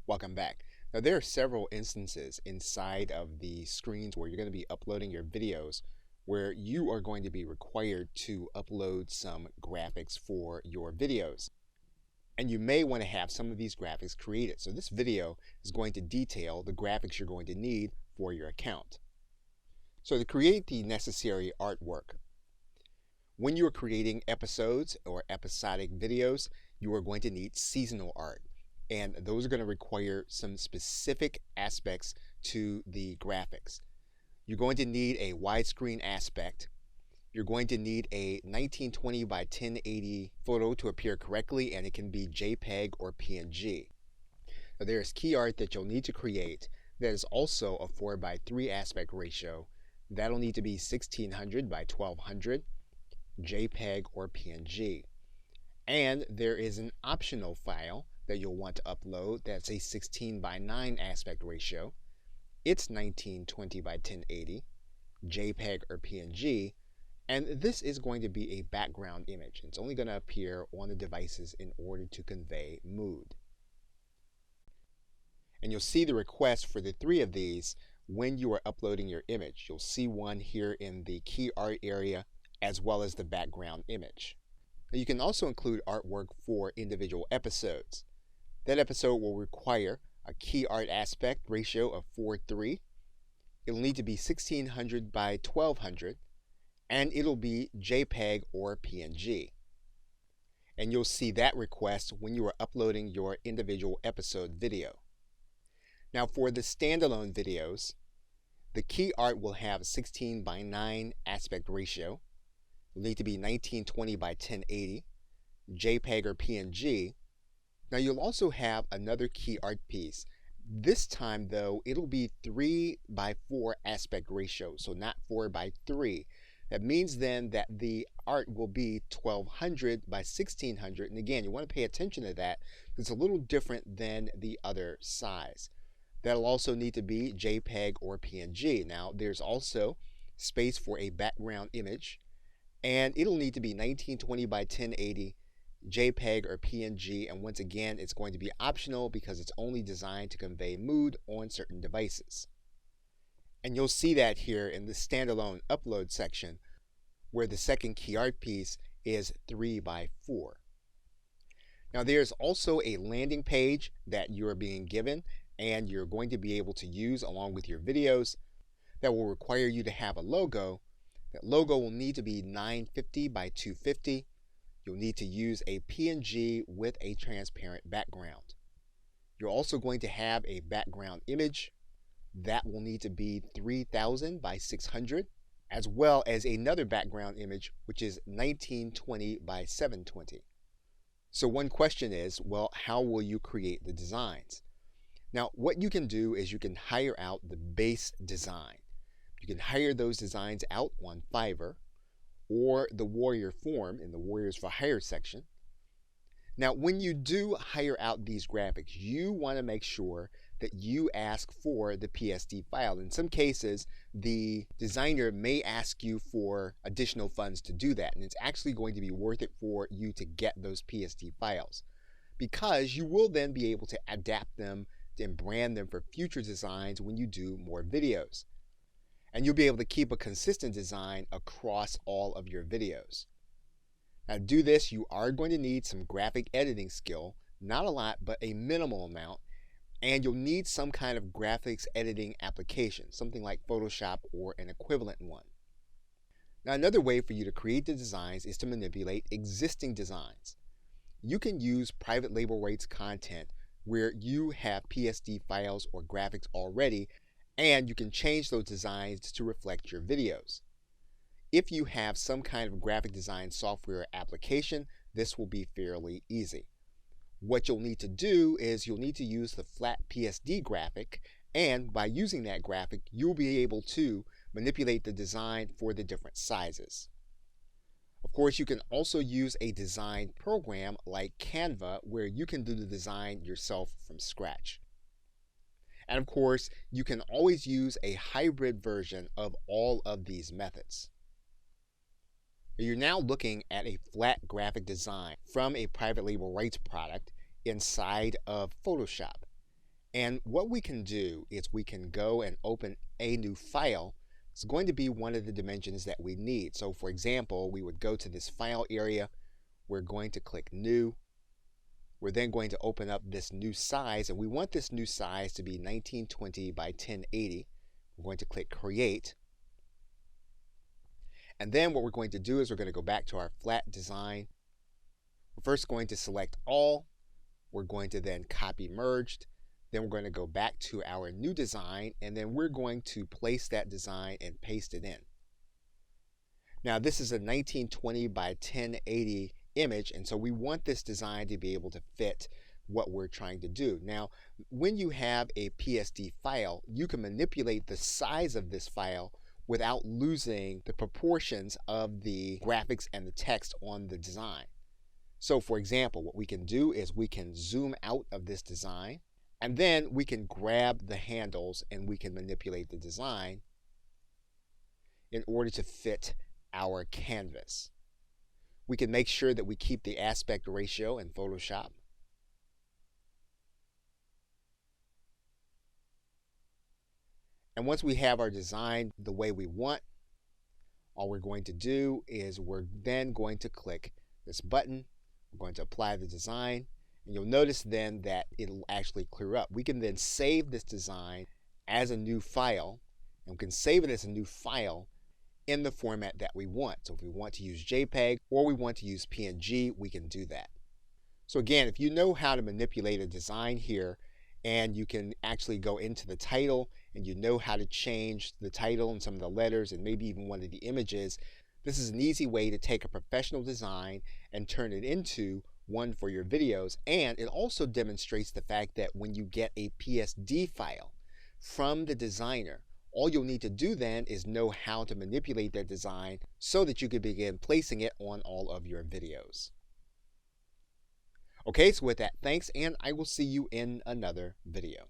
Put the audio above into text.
Welcome back. Now, there are several instances inside of the screens where you're going to be uploading your videos where you are going to be required to upload some graphics for your videos. And you may want to have some of these graphics created. So this video is going to detail the graphics you're going to need for your account. So to create the necessary artwork, when you are creating episodes or episodic videos, you are going to need seasonal art. And those are going to require some specific aspects to the graphics. You're going to need a widescreen aspect. You're going to need a 1920 by 1080 photo to appear correctly, and it can be JPEG or PNG. Now, there is key art that you'll need to create that is also a 4 by 3 aspect ratio. That'll need to be 1600 by 1200, JPEG or PNG. And there is an optional file that you'll want to upload that's a 16 by 9 aspect ratio. It's 1920 by 1080, JPEG or PNG, and this is going to be a background image. It's only going to appear on the devices in order to convey mood. And you'll see the request for the 3 of these when you are uploading your image. You'll see one here in the key art area as well as the background image. Now, you can also include artwork for individual episodes. That episode will require a key art aspect ratio of 4:3. It'll need to be 1600 by 1200, and it'll be JPEG or PNG. And you'll see that request when you are uploading your individual episode video. Now, for the standalone videos, the key art will have a 16 by 9 aspect ratio. It'll need to be 1920 by 1080, JPEG or PNG. Now, you'll also have another key art piece. This time, though, it'll be 3 by 4 aspect ratio, so not 4 by 3. That means then that the art will be 1200 by 1600. And again, you want to pay attention to that. It's a little different than the other size. That'll also need to be JPEG or PNG. Now, there's also space for a background image, and it'll need to be 1920 by 1080, JPEG or PNG, and once again, it's going to be optional because it's only designed to convey mood on certain devices. And you'll see that here in the standalone upload section, where the second key art piece is 3 by 4. Now, there's also a landing page that you're being given and you're going to be able to use along with your videos that will require you to have a logo. That logo will need to be 950 by 250. You'll need to use a PNG with a transparent background. You're also going to have a background image that will need to be 3000 by 600, as well as another background image which is 1920 by 720. So one question is, well, how will you create the designs? Now, what you can do is you can hire out the base design. You can hire those designs out on Fiverr or the Warrior Forum in the Warriors for Hire section. Now, when you do hire out these graphics, you want to make sure that you ask for the PSD file. In some cases, the designer may ask you for additional funds to do that, and it's actually going to be worth it for you to get those PSD files because you will then be able to adapt them and brand them for future designs when you do more videos. And you'll be able to keep a consistent design across all of your videos. Now, to do this, you are going to need some graphic editing skill, not a lot, but a minimal amount, and you'll need some kind of graphics editing application, something like Photoshop or an equivalent one. Now, another way for you to create the designs is to manipulate existing designs. You can use private label rights content where you have PSD files or graphics already, and you can change those designs to reflect your videos. If you have some kind of graphic design software or application, this will be fairly easy. What you'll need to do is you'll need to use the flat PSD graphic, and by using that graphic, you'll be able to manipulate the design for the different sizes. Of course, you can also use a design program like Canva where you can do the design yourself from scratch. And of course, you can always use a hybrid version of all of these methods. You're now looking at a flat graphic design from a private label rights product inside of Photoshop. And what we can do is we can go and open a new file. It's going to be one of the dimensions that we need. So for example, we would go to this file area. We're going to click new. We're then going to open up this new size, and we want this new size to be 1920 by 1080. We're going to click create. And then what we're going to do is we're going to go back to our flat design. We're first going to select all. We're going to then copy merged. Then we're going to go back to our new design, and then we're going to place that design and paste it in. Now this is a 1920 by 1080 image, and so we want this design to be able to fit what we're trying to do. Now, when you have a PSD file, you can manipulate the size of this file without losing the proportions of the graphics and the text on the design. So for example, what we can do is we can zoom out of this design, and then we can grab the handles and we can manipulate the design in order to fit our canvas. We can make sure that we keep the aspect ratio in Photoshop. And once we have our design the way we want, all we're going to do is we're then going to click this button. We're going to apply the design, and you'll notice then that it'll actually clear up. We can then save this design as a new file, and we can save it as a new file in the format that we want. So if we want to use JPEG or we want to use PNG, we can do that. So again, if you know how to manipulate a design here, and you can actually go into the title and you know how to change the title and some of the letters and maybe even one of the images, this is an easy way to take a professional design and turn it into one for your videos. And it also demonstrates the fact that when you get a PSD file from the designer, all you'll need to do then is know how to manipulate that design so that you can begin placing it on all of your videos. Okay, so with that, thanks, and I will see you in another video.